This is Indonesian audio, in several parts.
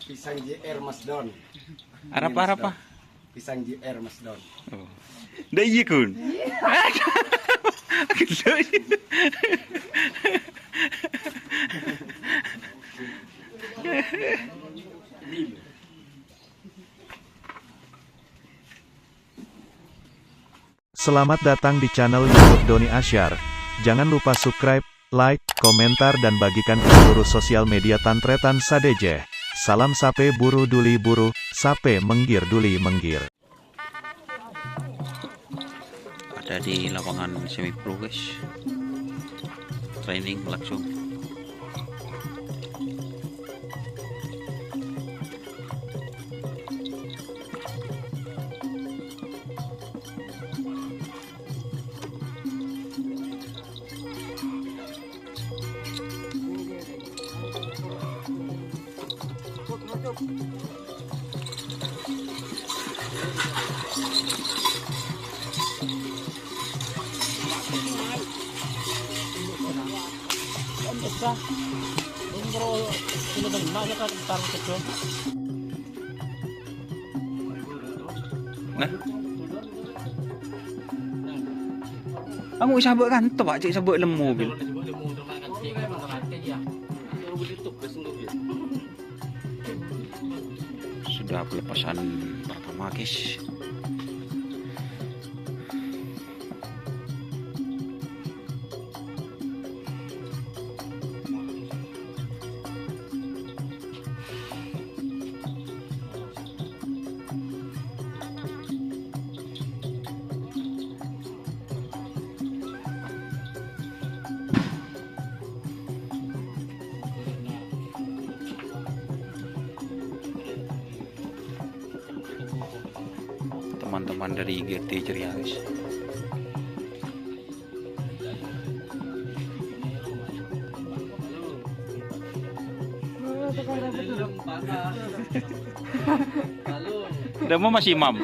Pisang JR Mas Don. Apa? Pisang JR Mas Don. Oh. Dah iya kun. Selamat datang di channel YouTube Doni Asyar. Jangan lupa subscribe, like, komentar dan bagikan ke seluruh sosial media Tantretan Sadejeh. Salam sape buru duli buru, sape menggir duli menggir. Ada di lapangan semi pro guys. Training langsung. Nah, kamu sabuk kan? Tuh pak, cik sabuk lemu bil. Sudah pelepasan pertama guys. Teman-teman dari GT ceria guys. Udah mau masih imam.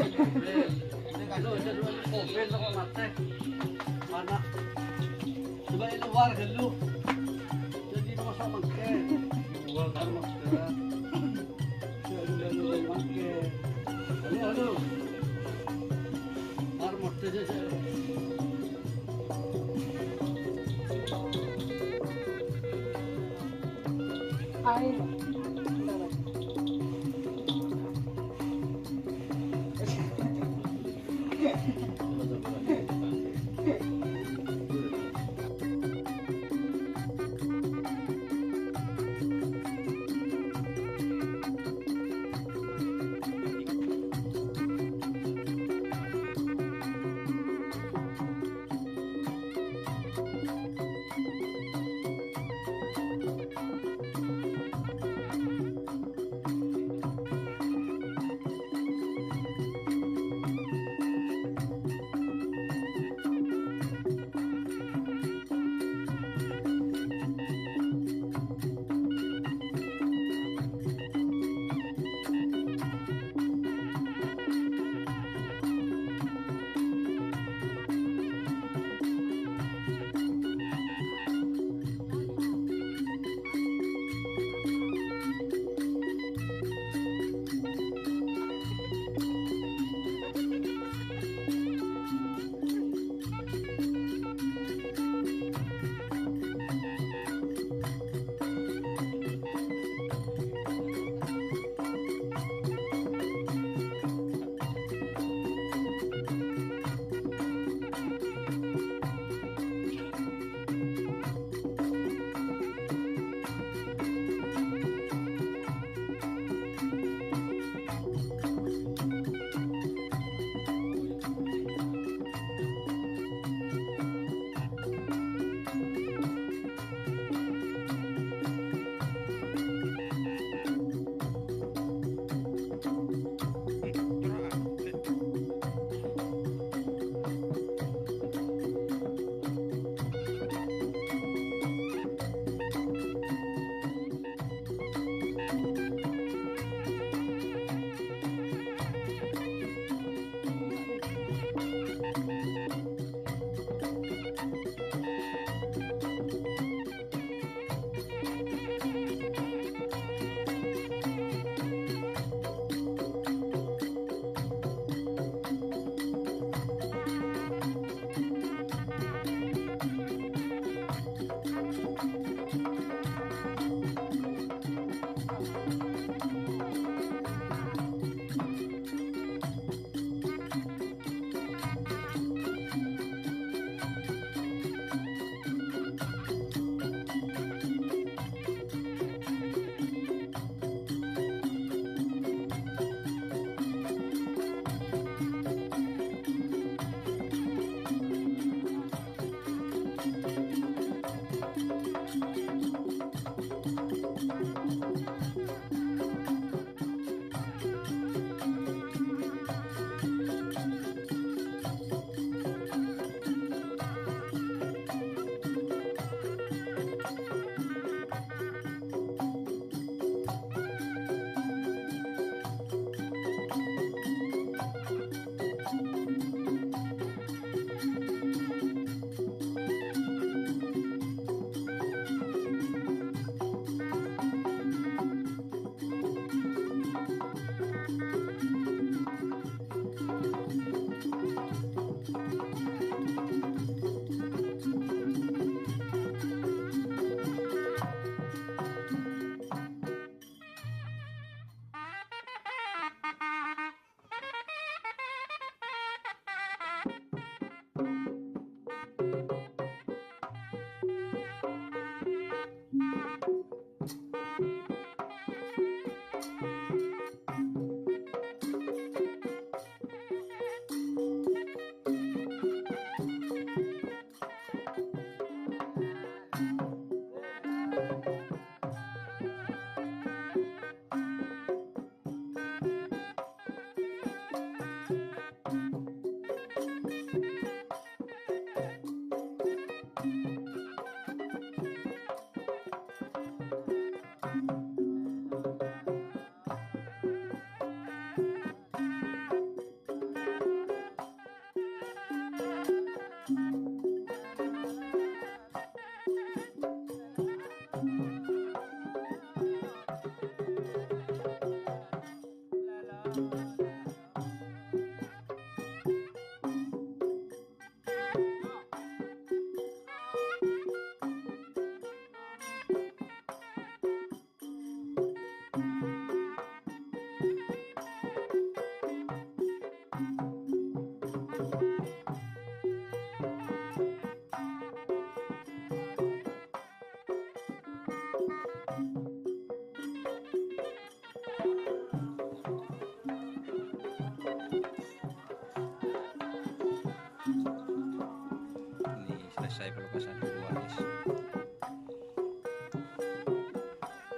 selesai pelukasan kedua guys.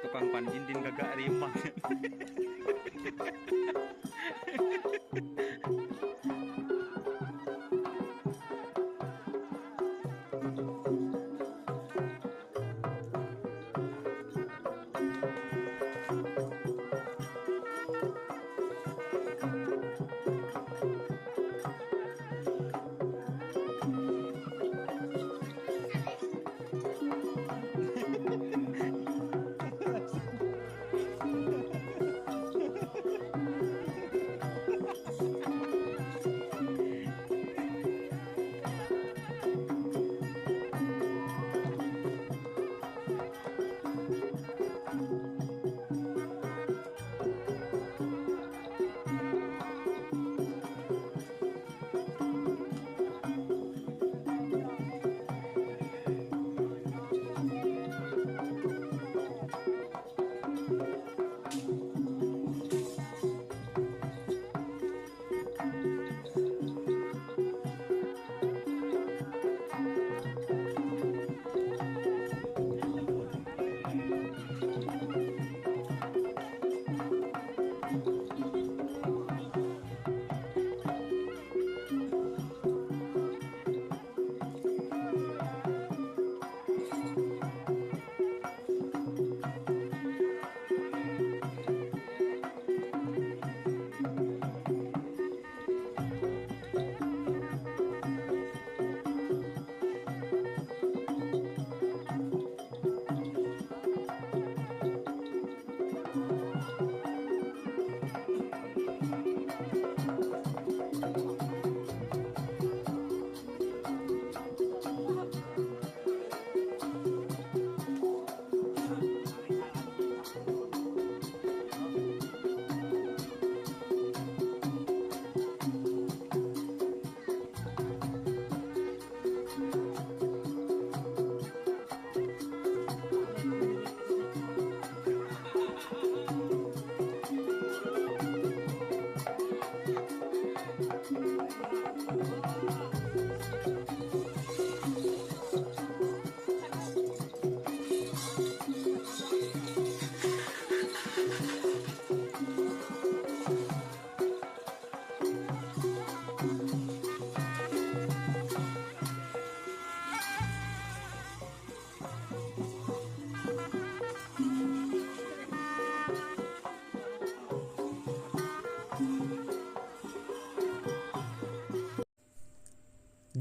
Tukang panjindin kagak rimang.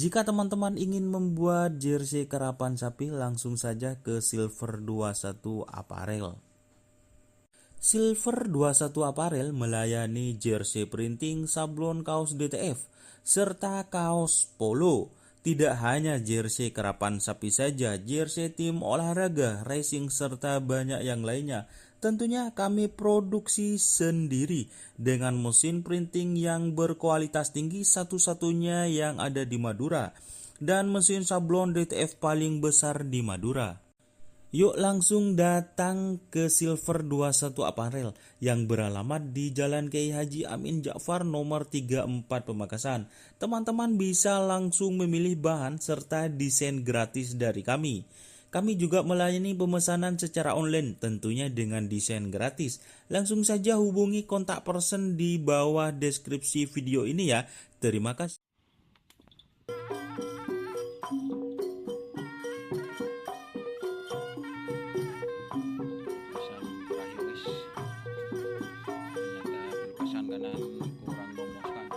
Jika teman-teman ingin membuat jersey karapan sapi, langsung saja ke Silver 21 Apparel. Silver 21 Apparel melayani jersey printing, sablon kaos DTF, serta kaos polo. Tidak hanya jersey karapan sapi saja, jersey tim olahraga, racing, serta banyak yang lainnya. Tentunya kami produksi sendiri dengan mesin printing yang berkualitas tinggi, satu-satunya yang ada di Madura, dan mesin sablon DTF paling besar di Madura. Yuk langsung datang ke Silver 21 Apparel yang beralamat di Jalan Kiai Haji Amin Ja'far nomor 34 Pamekasan. Teman-teman bisa langsung memilih bahan serta desain gratis dari kami. Kami juga melayani pemesanan secara online, tentunya dengan desain gratis. Langsung saja hubungi kontak person di bawah deskripsi video ini ya. Terima kasih. Pelukasan terakhir guys. Ternyata pelukasan kanan kurang memuaskan.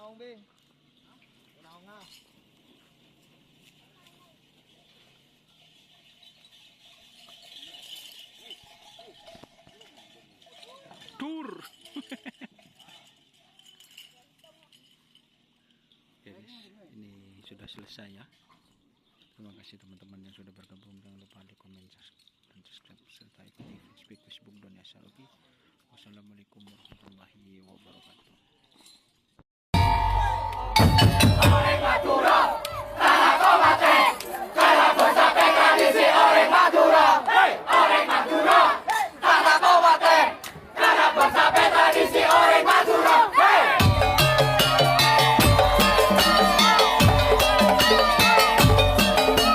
Naong be. Naong nga. Tur. Oke guys, ini sudah selesai ya. Terima kasih teman-teman yang sudah bergabung. Jangan lupa